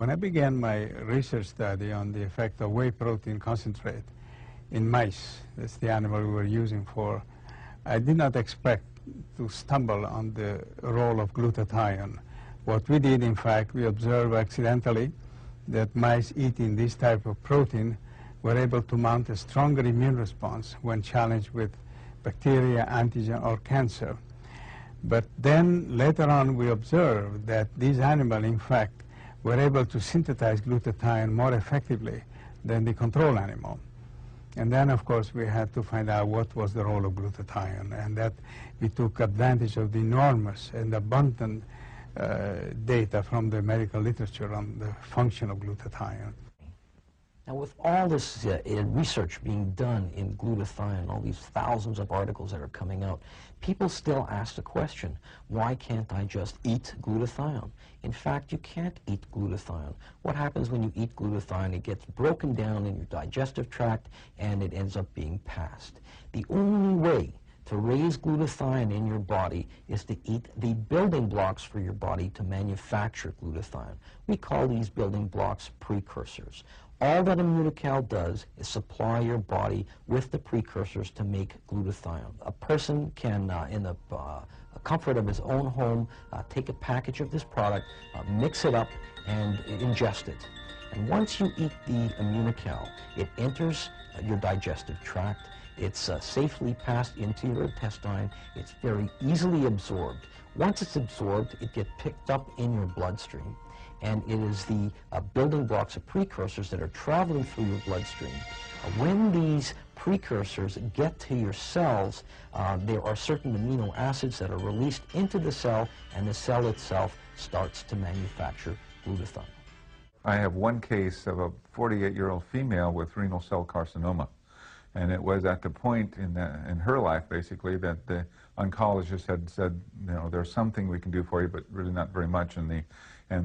When I began my research study on the effect of whey protein concentrate in mice, that's the animal we were using for, I did not expect to stumble on the role of glutathione. What we did, in fact, we observed accidentally that mice eating this type of protein were able to mount a stronger immune response when challenged with bacteria, antigen, or cancer. But then later on we observed that these animals, in fact, were able to synthesize glutathione more effectively than the control animal. And then, of course, we had to find out what was the role of glutathione, and that we took advantage of the enormous and abundant data from the medical literature on the function of glutathione. Now, with all this research being done in glutathione, all these thousands of articles that are coming out, people still ask the question, why can't I just eat glutathione? In fact, you can't eat glutathione. What happens when you eat glutathione? It gets broken down in your digestive tract, and it ends up being passed. The only way to raise glutathione in your body is to eat the building blocks for your body to manufacture glutathione. We call these building blocks precursors. All that Immunocal does is supply your body with the precursors to make glutathione. A person can, in the comfort of his own home, take a package of this product, mix it up, and ingest it. And once you eat the Immunocal, it enters your digestive tract. It's safely passed into your intestine. It's very easily absorbed. Once it's absorbed, it gets picked up in your bloodstream. And it is the building blocks of precursors that are traveling through your bloodstream. When these precursors get to your cells, there are certain amino acids that are released into the cell, and the cell itself starts to manufacture glutathione. I have one case of a 48-year-old female with renal cell carcinoma. And it was at the point in her life, basically, that the oncologist had said, you know, there's something we can do for you, but really not very much, and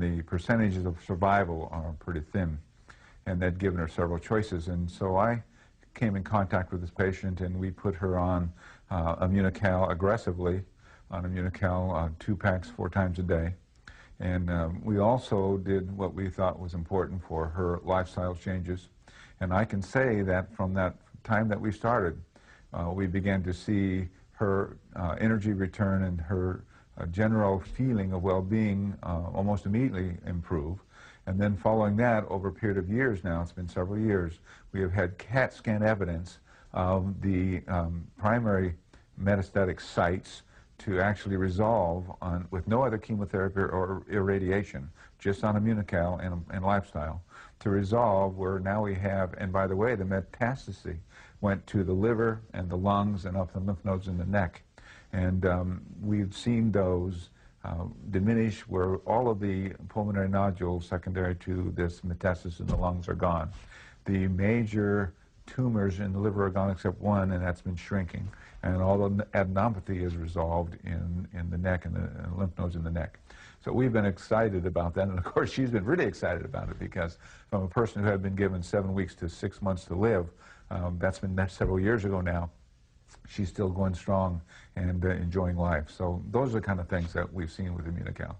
the percentages of survival are pretty thin. And they'd given her several choices. And so I came in contact with this patient, and we put her on Immunocal aggressively, on Immunocal 2 packs 4 times a day. And we also did what we thought was important for her lifestyle changes. And I can say that from that time that we started, we began to see her energy return and her general feeling of well-being almost immediately improve. And then following that, over a period of years now, it's been several years, we have had CAT scan evidence of the primary metastatic sites to actually resolve with no other chemotherapy or irradiation, just on Immunocal and lifestyle, to resolve where now we have, and by the way, the metastasis went to the liver and the lungs and up the lymph nodes in the neck. And we've seen those diminish where all of the pulmonary nodules secondary to this metastasis in the lungs are gone. The major tumors in the liver are gone except one, and that's been shrinking. And all the adenopathy is resolved in the neck and the lymph nodes in the neck. So we've been excited about that, and of course she's been really excited about it, because from a person who had been given 7 weeks to 6 months to live, that's been several years ago now, she's still going strong and enjoying life. So those are the kind of things that we've seen with Immunocal.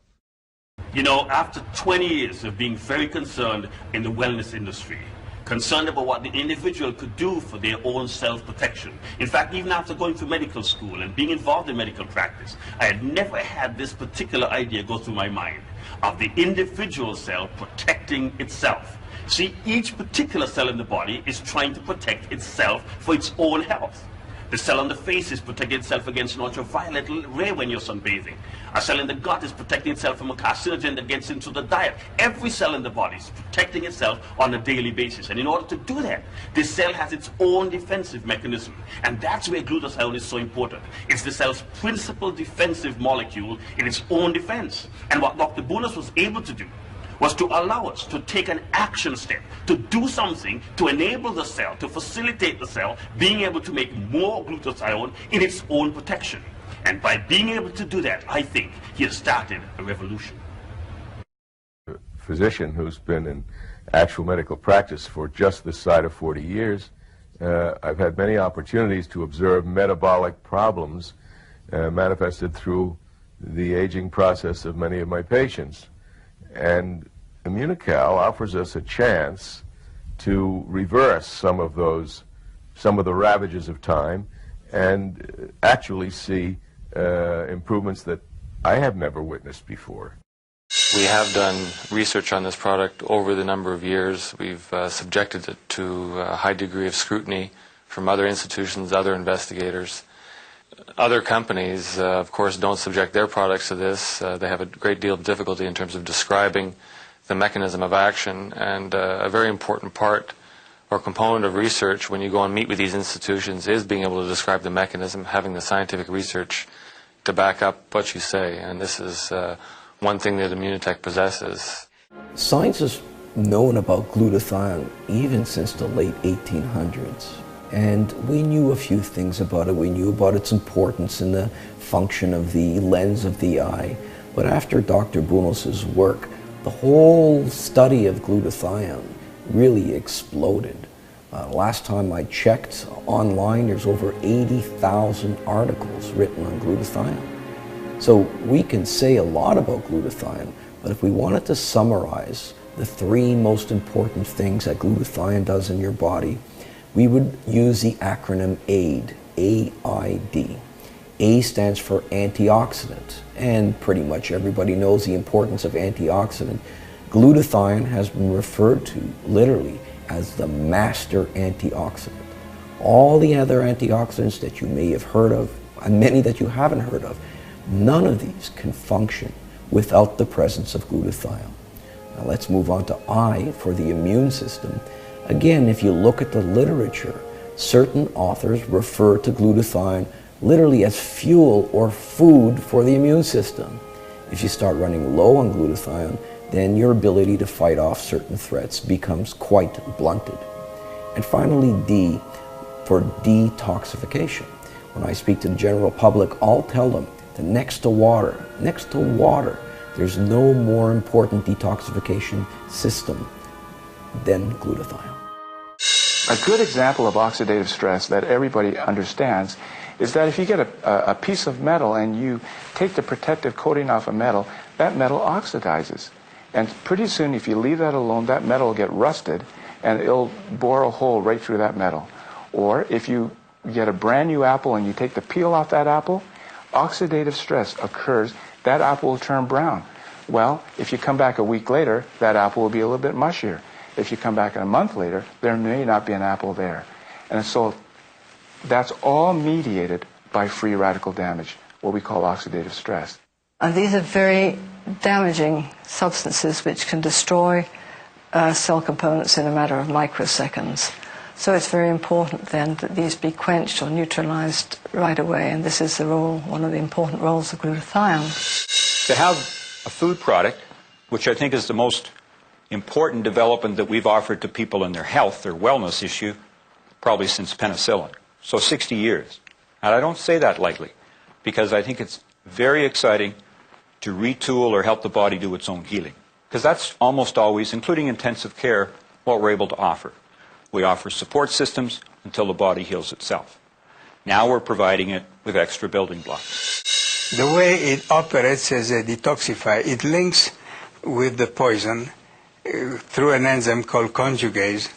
You know, after 20 years of being very concerned in the wellness industry, concerned about what the individual could do for their own self-protection. In fact, even after going through medical school and being involved in medical practice, I had never had this particular idea go through my mind of the individual cell protecting itself. See, each particular cell in the body is trying to protect itself for its own health. The cell on the face is protecting itself against an ultraviolet ray when you're sunbathing. A cell in the gut is protecting itself from a carcinogen that gets into the diet. Every cell in the body is protecting itself on a daily basis. And in order to do that, this cell has its own defensive mechanism. And that's where glutathione is so important. It's the cell's principal defensive molecule in its own defense. And what Dr. Bunas was able to do was to allow us to take an action step, to do something to enable the cell, to facilitate the cell being able to make more glutathione in its own protection. And by being able to do that, I think he has started a revolution. A physician who's been in actual medical practice for just this side of 40 years, I've had many opportunities to observe metabolic problems manifested through the aging process of many of my patients. And Immunocal offers us a chance to reverse some of the ravages of time and actually see improvements that I have never witnessed before. We have done research on this product over the number of years. We've subjected it to a high degree of scrutiny from other institutions, other investigators. Other companies, of course, don't subject their products to this. They have a great deal of difficulty in terms of describing the mechanism of action, and a very important part or component of research when you go and meet with these institutions is being able to describe the mechanism, having the scientific research to back up what you say, and this is one thing that Immunotech possesses. Science has known about glutathione even since the late 1800s. And we knew a few things about it. We knew about its importance in the function of the lens of the eye. But after Dr. Bunos's work, the whole study of glutathione really exploded. Last time I checked online, there's over 80,000 articles written on glutathione. So we can say a lot about glutathione, but if we wanted to summarize the three most important things that glutathione does in your body, we would use the acronym AID, A-I-D. A stands for antioxidant, and pretty much everybody knows the importance of antioxidant. Glutathione has been referred to literally as the master antioxidant. All the other antioxidants that you may have heard of, and many that you haven't heard of, none of these can function without the presence of glutathione. Now let's move on to I for the immune system. Again, if you look at the literature, certain authors refer to glutathione literally as fuel or food for the immune system. If you start running low on glutathione, then your ability to fight off certain threats becomes quite blunted. And finally, D for detoxification. When I speak to the general public, I'll tell them that next to water, there's no more important detoxification system than glutathione. A good example of oxidative stress that everybody understands is that if you get a piece of metal and you take the protective coating off a metal, that metal oxidizes. And pretty soon, if you leave that alone, that metal will get rusted and it'll bore a hole right through that metal. Or if you get a brand new apple and you take the peel off that apple, oxidative stress occurs, that apple will turn brown. Well, if you come back a week later, that apple will be a little bit mushier. If you come back in a month later, there may not be an apple there. And so that's all mediated by free radical damage, what we call oxidative stress. And these are very damaging substances which can destroy cell components in a matter of microseconds. So it's very important then that these be quenched or neutralized right away, and this is the role, one of the important roles of glutathione. To have a food product, which I think is the most important development that we've offered to people in their health, their wellness issue, probably since penicillin. So 60 years. And I don't say that lightly, because I think it's very exciting to retool or help the body do its own healing. Because that's almost always, including intensive care, what we're able to offer. We offer support systems until the body heals itself. Now we're providing it with extra building blocks. The way it operates as a detoxifier, it links with the poison through an enzyme called conjugase.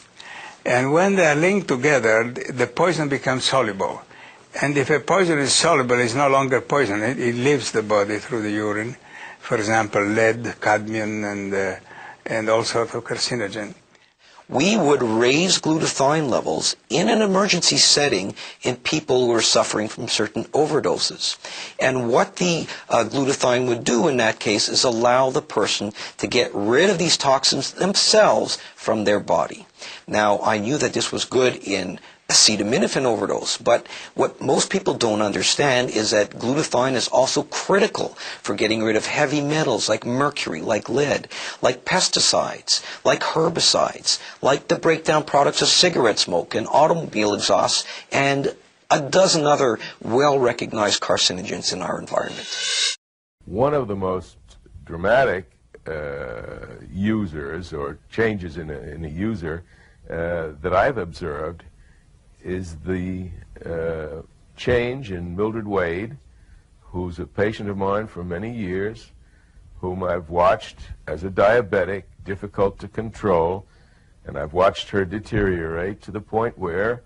And when they are linked together, the poison becomes soluble. And if a poison is soluble, it's no longer poison. It leaves the body through the urine. For example, lead, cadmium, and all sorts of carcinogen. We would raise glutathione levels in an emergency setting in people who are suffering from certain overdoses. And what the glutathione would do in that case is allow the person to get rid of these toxins themselves from their body. Now, I knew that this was good in acetaminophen overdose, but what most people don't understand is that glutathione is also critical for getting rid of heavy metals like mercury, like lead, like pesticides, like herbicides, like the breakdown products of cigarette smoke and automobile exhausts, and a dozen other well-recognized carcinogens in our environment. One of the most dramatic users or changes in a user that I've observed is the change in Mildred Wade, who's a patient of mine for many years, whom I've watched as a diabetic, difficult to control, and I've watched her deteriorate to the point where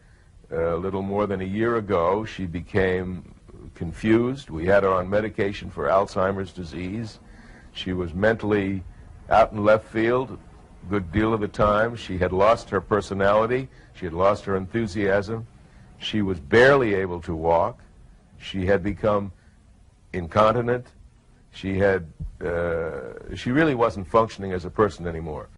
a little more than a year ago she became confused. We had her on medication for Alzheimer's disease. She was mentally out in left field a good deal of the time. She had lost her personality. She had lost her enthusiasm. She was barely able to walk. She had become incontinent. She really wasn't functioning as a person anymore.